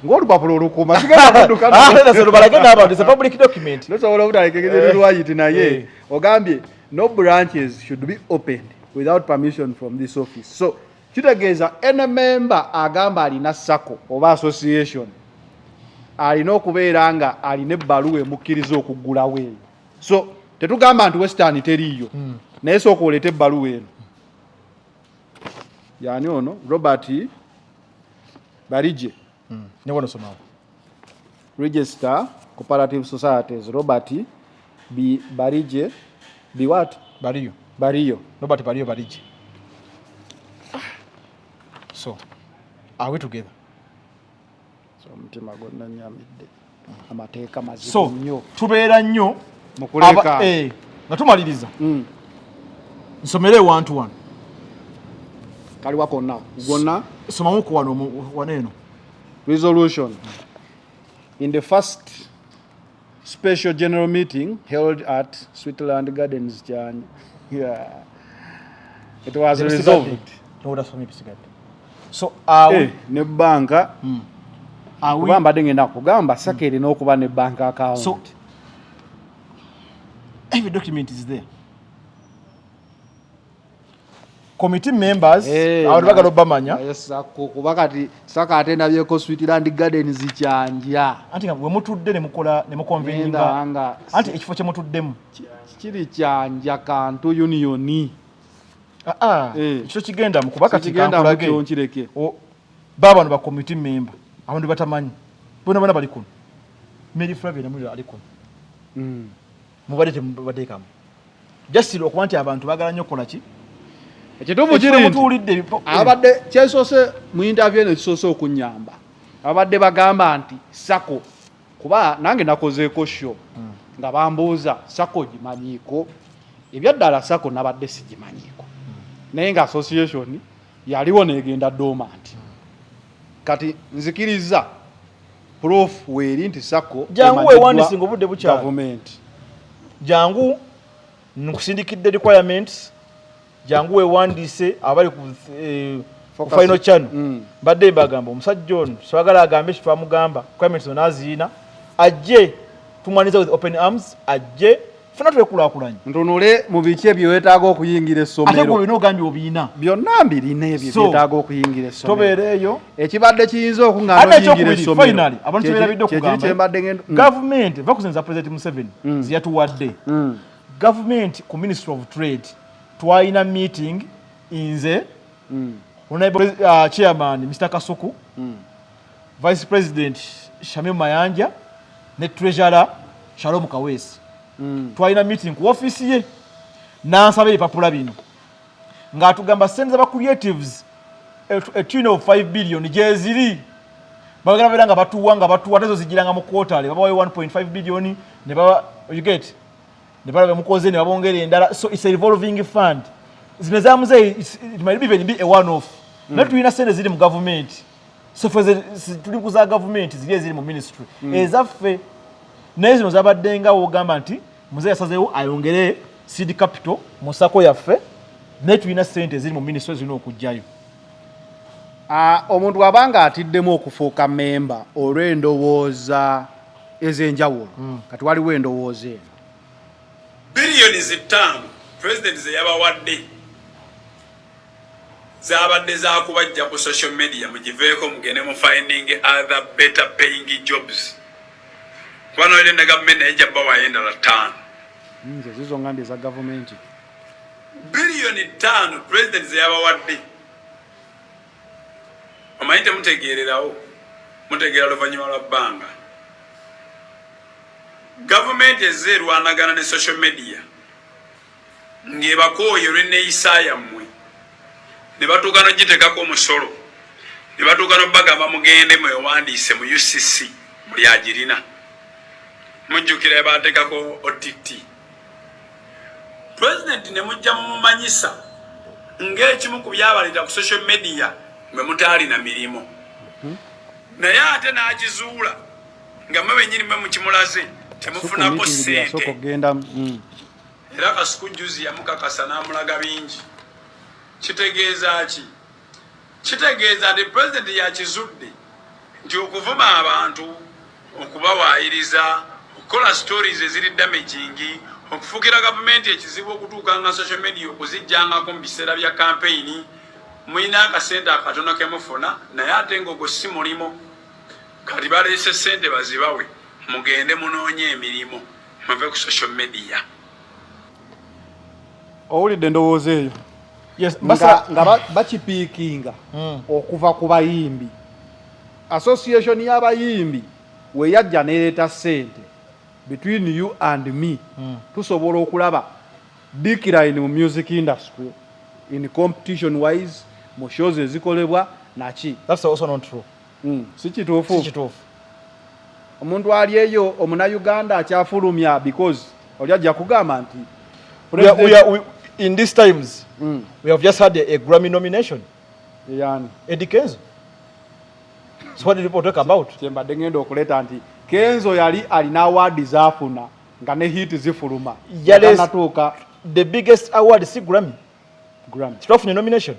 ng'olupapula olukuma sigenda kudduka. That's what I get about. It's a public document. Let's all over the lwayiti naye. Ogambye no branches should be opened without permission from this office. So kitegeeza any member agamba alina SACCO oba association alina okubeera nga alina ebbaluwa emukkiriza okuggulawo eyo. So tetugamba nti Western teriiyo naye sooka oleeta ebbaluwa eno. Yaani ono Robert Barije. Newono somawo. Register Cooperative Societies Robert B. Barije. Be what? Bariyo. Robert Bariyo Barije. So, are we together? So, mtima gonna nyamidde. Amateeka mazibu so, nnyo. Tubeera nnyo mukuleka. Nga tumaliriza. Nsomere 1 to 1. Kali wako nao. Gonna somamu ku wano eno. Resolution. In the first special general meeting held at Switzerland Gardens, Jan. Yeah. It was resolved. No, that's for me, so, ne banka. Kugamba ngenda kugamba SACCO erina okuba ne bank account. So, every document is there. Committee members, abagala obamanya. Yes, kuba kati SACCO atenda byeko Switzerland Gardens kyanja. Anti nga bwe mutudde ne mukola ne mukonveninga. Anti ekifo kye mutuddemu kiri kyanja kantu unioni. Ekyo kigenda mu kuba kati kampulage. Baba no ba committee member. Abantu batamanyi. Bona bali kuno. Mary Flavia ne mulira ali kuno. Mubadde mubadde just okuba nti abantu bagala nnyo kola ki? Ekituufu kiri nti abadde kyesose mu interview eno kisose okunyamba. Abadde bagamba nti SACCO kuba nange nakozeeko show nga bambuuza SACCO gimanyiiko. Ebyaddala SACCO nabadde sigimanyiiko. Naye nga association yaliwo negenda dormant. Kati nzikiriza proof weeri nti SACCO jangu wewandisinga obudde bukyala government. Jangu nkusindikidde requirements. Jangu wewandise abali ku final channel. Badde bagamba omusajja ono swagala agambe twamugamba requirements onaziina ajje tumwaniza with open arms ajje funa tulekulakulanye ntunule mu biki ebyo weetaaga okuyingira essomero. Ate bino ogambye obiina byonna mbirina ebyo byetaaga okuyingira essomero. Tobeereeyo ekibadde kiyinza okuŋŋaana oyingira essomero. Finally abantu kyebirabidde okugamba government vakusenza President Museveni ziyatuwadde. Government ku Ministry of Trade twalina meeting nze honorable chairman Mr. Kasuku Vice President Shamim Mayanja ne Treasurer Shalom Kawesi. Twalina meeting ku office ye n'ansaba ebipapula bino ng'atugamba sente z'aba creatives a tune of 5 billion gyeziri bagala bera nga batuwa tezo zijiranga mu quarterly babawe 1.5 billion ne baba you get ne baba mukoze ne babongera endala, so it's a revolving fund. Zino zamuze it might even be a one off. Natulina sente ziri mu government, so for tuli kuza government ziri mu ministry ezaffe naye zino zabaddenga wogamba nti muze yasazeewo ayongere seed capital mu sako yaffe naye tulina sente ziri mu ministry zirina okujjayo. Omuntu abanga atiddemu okufuuka memba olw'endowooza ez'enjawulo kati waliwo endowooza eno biliyoni 5 president ze yabawadde zabadde zakubajja ku social media mugiveeko mugende mu finding other better paying jobs kubano ile ne government naye jabba wayendala 5 nze zizo ngandi za government biliyoni 5 president ze yabawadde omayite mutegeererawo mutegeera luvannyuma lwa bbanga government ezerwanagana ne social media ng'ebakooye olw'enneeyisa yammwe ne batuuka n'ogiteekako omusolo ne batuuka n'obbagamba mugende mwewandiise mu UCC muli agirina mujjukira baateekako OTT president ne mujja mumumanyisa ng'ekimu ku byabaleeta ku social media mwe mutaalina mirimu naye ate n'agizuula nga mwe bennyini mwe mukimulaze temufunako ssente era kasukujjuzi yamukakasa n'amulaga bingi. Kitegeeza ki? Kitegeeza nti president yakizudde nti okuvuma abantu okubawaayiriza okukola stories eziri damaging okufuukira gavumenti ekizibu okutuuka nga social media okuzijjangako mu biseera bya campaign mulina akasente akatono kemufuna naye ate ng'ogwo si mulimo kati baleese ssente bazibawe mugende munoonye emirimu muve ku social media. Owulidde endowooza eyo? Yes, nga bakipiikinga okuva ku bayimbi. Association y'abayimbi we yajja nereeta ssente between you and me tusobola okulaba decline mu music industry in competition wise mu shows ezikolebwa naki. That's also not true. Si kituufu. Omuntu ali eyo omuna-Uganda akyafulumya because oli ajja kugamba nti we in these times we have just had a Grammy nomination. Yani Eddie Kenzo. So what did people talk about? Kyembadde ngenda okuleeta nti Kenzo yali alina award zaafuna nga ne hit zifuluma. Natuuka the biggest award si Grammy. Twafunye nomination.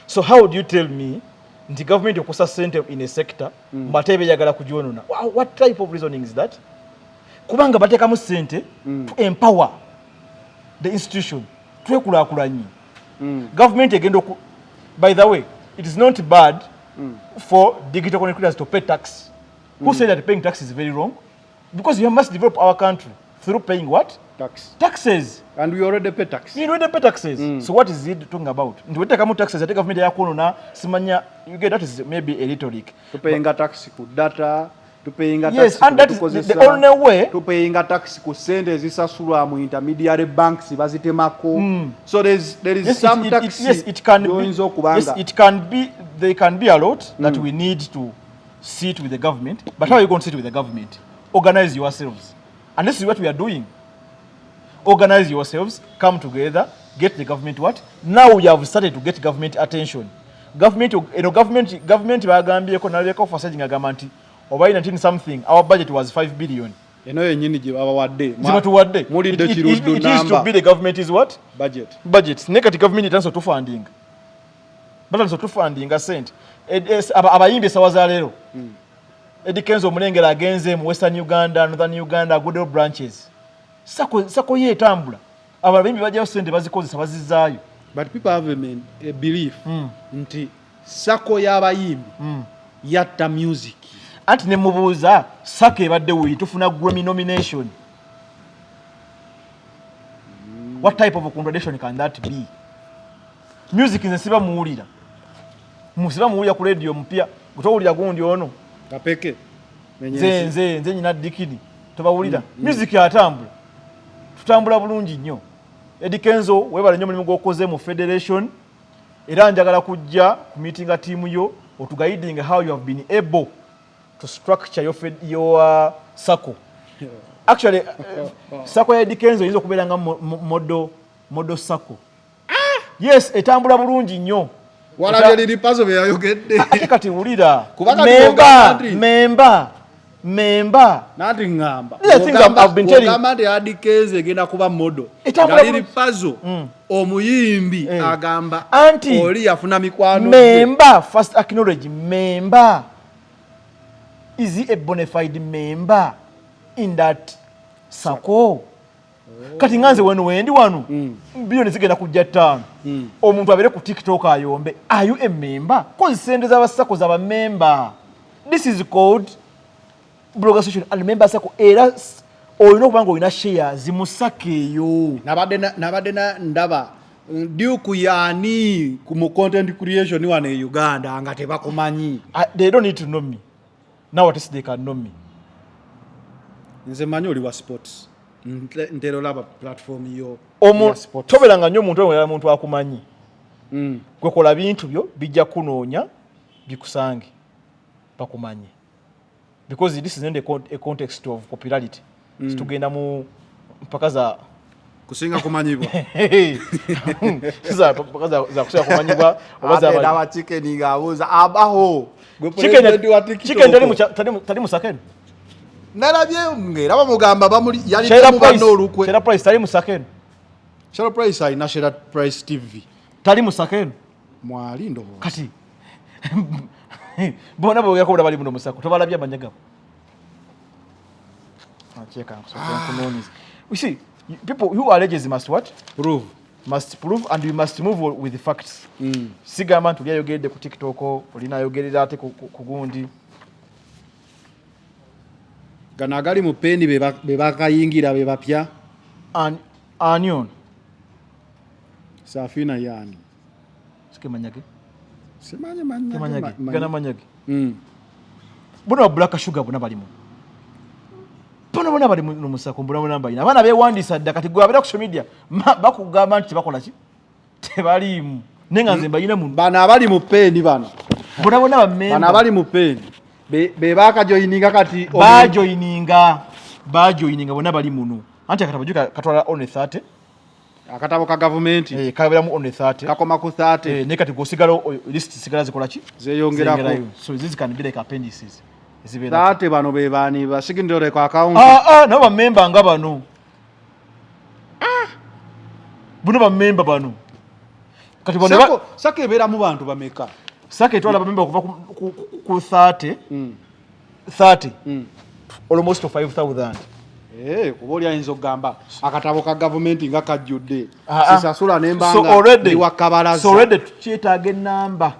So how do you tell me nti government okusa sente in a sector mbatebe yagala kujonona? What type of reasoning is that? Kubanga batekamu sente to empower the institution twekulaakulanyi. Government egenda by the way, it is not bad for digital connectivity to pay tax. Who said that paying tax is very wrong? Because we must develop our country through paying what? Taxes. And we already pay tax. We already pay taxes. So what is it talking about? Nti wetekamu taxes ate government yakonona simanya, you get that is maybe a rhetoric. Tupayinga tax ku data, tupayinga tax. Yes, and that is the only way. Tupayinga tax ku sente zisasulwa mu intermediary banks bazitemako. So there is some tax. Yes, it can be. Yes, it can be. There can be a lot that we need to sit with the government. But how are you going to sit with the government? Organize yourselves. And this is what we are doing. Organize yourselves, come together, get the government what? Now we have started to get government attention. Government bagambyeko naleko for setting a government. Over 19 something, our budget was 5 billion. Eno yenyini gye babawadde. Zibatuwadde. Mulidde kiruddu It is to be the government is what? Budget. Nekati government itanso to funding. Batanso to funding a cent. Abayimbi sawaza lero. Eddie Kenzo omulengera agenze mu Western Uganda, Northern Uganda, good old branches. Sako ye etambula. Abayimbi bajjayo sente bazikozesa bazizaayo. But people have a belief nti sako y'abayimbi yatta music. Anti ne mubuuza sako ebadde we tufuna Grammy nomination. What type of a contradiction can that be? Music nze siba muwulira. musiba muwulira ku radio mpya gutowulira gundi ono kapeke nze nyina dikini tobawulira music yatambula tutambula bulungi nnyo Eddie Kenzo webale nnyo mulimu gw'okoze mu federation era njagala kujja ku meeting team yo otuguiding how you have been able to structure your circle. Actually, circle ya Eddie Kenzo yinza okubeera nga modo circle. Yes, etambula bulungi nnyo. Walabye liri puzzle bye yayogedde. Ate kati wulira. Member. Nati ngamba. I've been telling. Ngamba ndi Eddie Kenzo egenda kuba modo. Liri puzzle. Omuyimbi agamba oli yafuna mikwano. Member, first acknowledge member. Is he a bona fide member in that circle? Kati nganze wendi wanu bilioni zigenda kujja 5 omuntu abere ku TikTok ayombe, are you a member? Cause sende za basako za member. This is called blogger session and member circle era olina kubanga olina shares zimusakeyo nabadde ndaba Duke yani ku content creation wane e Uganda nga tebakumanyi. They don't need to know me. Now at least they can know me. Nze manyi oli wa sports. Ntero laba platform yo ya sports. Tobelanga nnyo omuntu oyo muntu akumanyi. Gwe kola bintu byo bijja kunoonya bikusange bakumanyi. Because this is not a context of popularity. Tugenda mu mpaka za kusinga kumanyibwa. Sasa mpaka za kusinga kumanyibwa obaza aba chicken ngabuza abaho. Chicken tali musakeni. Nalabye ngera bamugamba bamuli yali mubano olukwe. Share price tali musakeni. Share price ai na Share Price TV. Tali musakeni. Mwali ndo. Kati. Bona bo yakobula bali muno musako. Tobalabye amanyaga. Acheka kunoniza. We see people who are alleges must what? Must prove and we must move with the facts. Sigama tuli ayogedde ku TikTok, olina ayogerera ate ku gundi. Ganagali mu peni bebakayingira bebapya. Onion. Safina yani. Sikemanyage. Simanye. Gana manyage. Bona black sugar bona balimu. Bona bali mu musako bona bayina. Abana bewandisa dda kati gwe abera ku social media bakugamba nti bakola ki? Tebalimu. Nenga nze mbayina mu bana abali mu peni bana. Bona bamemba. Bana abali mu peni. Bebaka joininga kati bajoininga bona bali muno. Anti akatabujuka katwala on 30. Akatabo ka government kabera mu on 30. Kakoma ku 30. Ne kati gosigalo list sigala zikola ki? Zeyongerako. So this can be like appendices. Zibera. 30 bano bebani basigindore kwa account. No ba member nga bano. Buno ba member bano. Kati bona sake ebera mu bantu bameka. Sake etwala ba member kuva ku 30. 30. Almost 5,000. Kuboli ayinza okugamba akatabo ka government nga kajjudde sisasula nembanga liwakabalaza. So already tukyetaaga enamba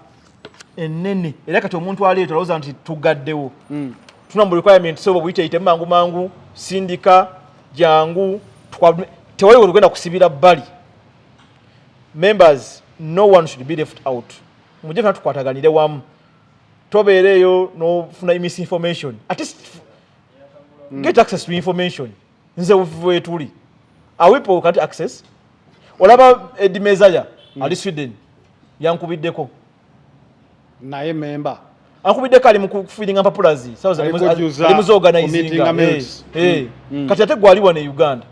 ennene era kati omuntu ali etolowooza nti tugaddewo. Tuna mu requirement so buyite mangu sindika jangu tewali olugenda kusibira bbali. Members, no one should be left out. Mujje tukwataganire wamu. Tobeereyo nofuna misinformation. At least get access to information. Nze ufuwe tuli. Awipo can't access. Olaba Eddie Mezaya ali Sweden. Yankubiddeko. Naye member. Ankubiddeko ali mu feeding papulazi. Sauza ali mu organizing. Kati ate gwali wane Uganda.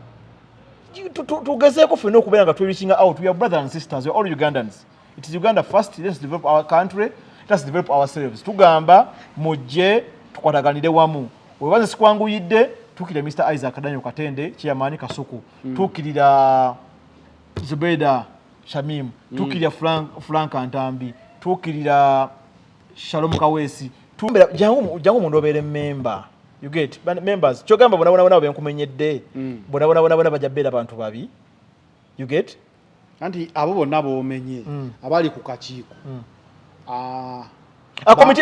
Tugezeeko fena okubeera nga reaching out. We are brothers and sisters. We are all Ugandans. It is Uganda first. Let's develop our country. Let's develop ourselves. Tugamba mujje tukwataganire wamu. Webaze sikwanguyidde tukira Mr. Isaac Danyo Katende chairman Kasuku. Tukirira Zubeda Shamim. Tukirira Frank Antambi. Tukirira Shalom Kawesi. Tumbera jangu mondobere member. You get members. Chogamba bona benkumenyedde. Bona bajabera abantu babi. You get? Anti abo bonna bomenye abali ku kakiiko.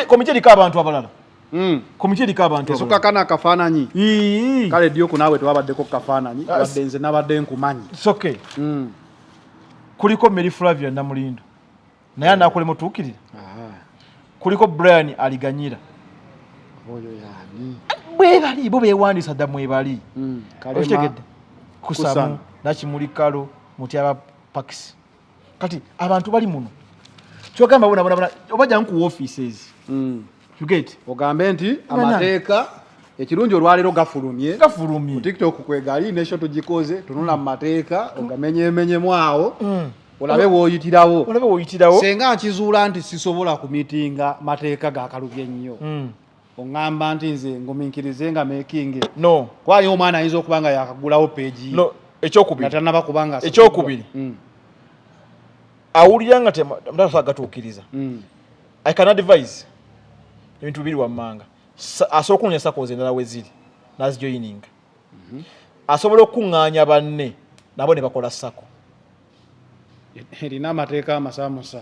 Komite lika abantu abalala. Komite lika abantu abalala. Esuka kana kafaananyi. Kale dio kunawe twabaddeko kafaananyi. Wadde nze nabadde nkumanyi. It's okay. Kuliko Mary Flavia Namulindo. Naye anaakole mutuukirira. kuliko Brian aliganyira oyo yani bwe bali bo bewandisa dda mwe bali Kalema okitegedde Kusamu. Kusamu nakimuli kalo Mutyaba Pax kati abantu bali muno kyogamba bona obajja nku offices you get ogambe nti amateeka ekirungi olwaliro gafulumye gafulumye TikTok kwegali nesho tugikoze tunula mu mateeka ogamenyemenyemu awo olabe woyitirawo senga nkizuula nti sisobola ku miitinga mateeka gakalubye nnyo oŋŋamba nti nze ngumiikirize nga making no kwayo omwana ayinza okuba nga yakagulawo peegi no ekyokubiri natanaba kubanga ekyokubiri awulira nga mutasa gatuukiriza I can advise ebintu bibiri wammanga asobola okunonya sakoze endala weziri nazijoyininga asobola okuŋŋaanya banne nabo ne bakola sako erina amateeka amasamusa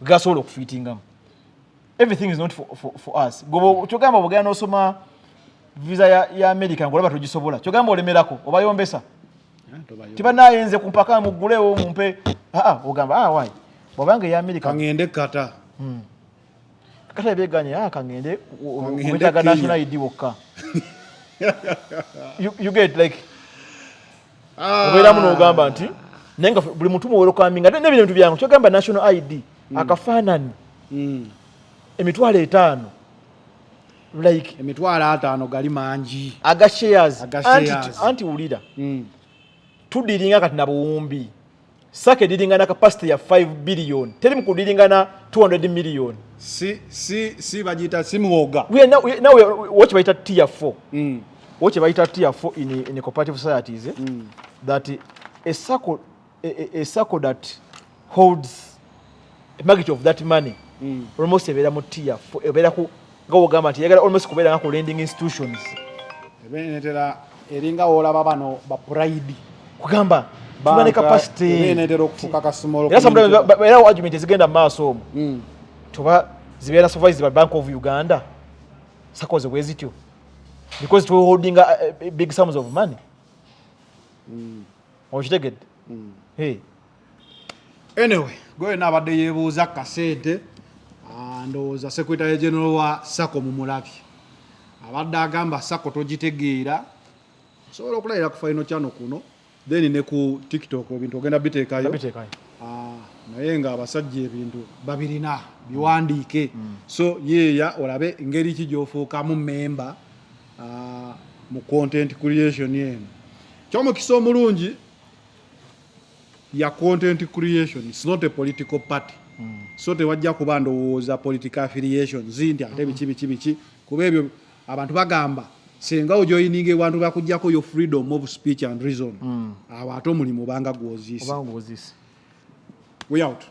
gasobola okufiitingamu everything is not for us gobo kyogamba bwogenda n'osoma visa ya America ngolaba togisobola kyogamba olemerako obayombesa tibanayenze ku mpaka mugulewo mumpe ogamba wayi bwobanga ya America kangende kata kata ebeganye kangende wetaga national ID wokka you get like obeera muno ogamba nti nenga buli muntu muwero kaminga n'ebintu byangu kyogamba national ID akafaanani emitwalo 5 like emitwalo 5 gali mangi aga shares anti ulira tudiringa kati na buwumbi sake diringana capacity ya 5 billion teri mukudiringana 200 million si bajita simuoga we now watch by tier 4 watch by tier 4 in cooperative societies that a circle that holds a magnitude of that money almost ebera mu tier 4 ebera ku gawogamba nti yagala almost kubera nga ku lending institutions ebenetera eringa olaba bano ba pride kugamba tubane capacity ebenetera okufuka ka small era sometimes era argument zigenda maaso omu tuba zibera supervised by Bank of Uganda sakoze bwezityo because we holding a big sums of money okitegedde hey anyway gwe nabadde yebuuza kasente ndowooza Secretary General wa Sako Mumulabi abadde agamba Sako togitegeera osobola okulayira ku final channel kuno then ne ku TikTok ebintu ogenda biteekayo naye nga abasajja ebintu babirina biwandiike so yeeya olabe engeri ki gy'ofuukamu memba mu content creation eno kyomukisa omulungi ya content creation is not a political party so tewajja kuba ndowooza political affiliations nti ate biki kuba ebyo abantu bagamba senga ojoyininga abantu bakujjako yo freedom of speech and reason awo ate omulimu obanga gwozisi obanga gwozisi we out